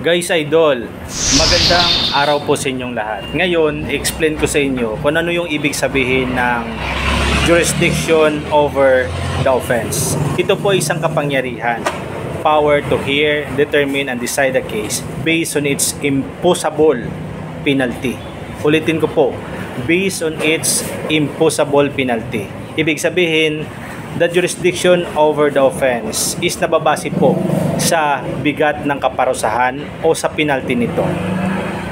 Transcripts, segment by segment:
Guys idol, magandang araw po sa inyong lahat. Ngayon, explain ko sa inyo kung ano yung ibig sabihin ng jurisdiction over the offense. Ito po isang kapangyarihan, power to hear, determine, and decide the case based on its imposable penalty. Ulitin ko po, based on its imposable penalty. Ibig sabihin, the jurisdiction over the offense is nababase po sa bigat ng kaparusahan o sa penalty nito.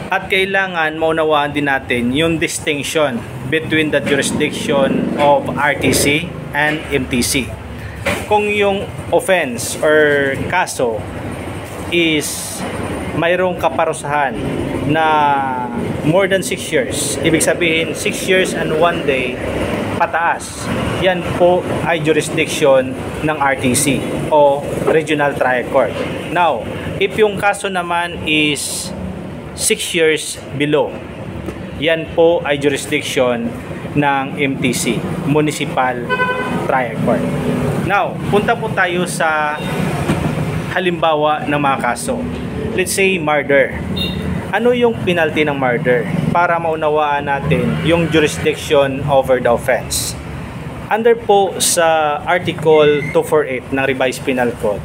At kailangan maunawaan din natin yung distinction between the jurisdiction of RTC and MTC. Kung yung offense or kaso is mayroong kaparusahan na more than 6 years, ibig sabihin 6 years and 1 day pataas, yan po ay jurisdiction ng RTC o Regional Trial Court. Now, if yung kaso naman is 6 years below, yan po ay jurisdiction ng MTC, Municipal Trial Court. Now, punta po tayo sa halimbawa ng mga kaso. Let's say murder. Ano yung penalty ng murder para maunawaan natin yung jurisdiction over the offense? Under po sa Article 248 ng Revised Penal Code,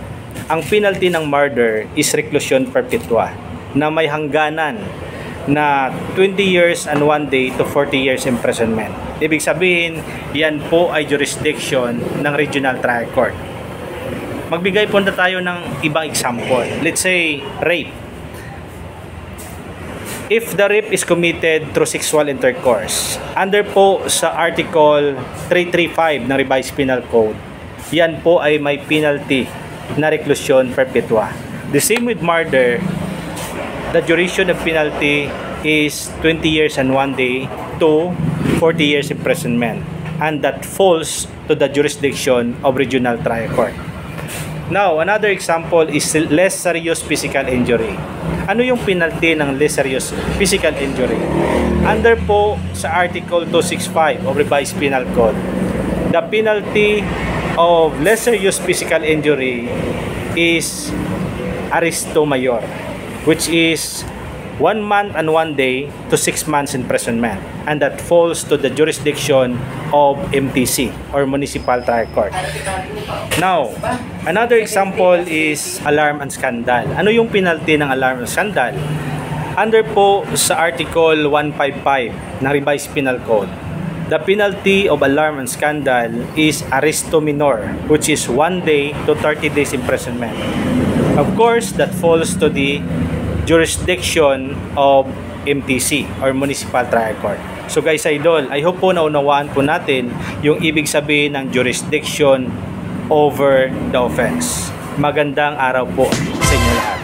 ang penalty ng murder is reclusion perpetua na may hangganan na 20 years and 1 day to 40 years imprisonment. Ibig sabihin, yan po ay jurisdiction ng Regional Trial Court. Magbigay po na tayo ng ibang example. Let's say, rape. If the rape is committed through sexual intercourse, under po sa Article 335 ng Revised Penal Code, yan po ay may penalty na reclusion perpetua. The same with murder, the duration of penalty is 20 years and 1 day to 40 years imprisonment, and that falls to the jurisdiction of Regional Trial Court. Now, another example is less serious physical injury. Ano yung penalty ng less serious physical injury? Under po sa Article 265 of Revised Penal Code, the penalty of less serious physical injury is arresto mayor, which is 1 month and 1 day to 6 months imprisonment, and that falls to the jurisdiction of MTC or Municipal Trial Court. Now, another example is alarm and scandal. Ano yung penalty ng alarm and scandal? Under po sa Article 155 ng Revised Penal Code, the penalty of alarm and scandal is arresto minor, which is 1 day to 30 days imprisonment. Of course, that falls to the jurisdiction of MTC or Municipal Trial Court. So guys idol, I hope po naunawaan po natin yung ibig sabihin ng jurisdiction over the offense. Magandang araw po sa inyo lahat.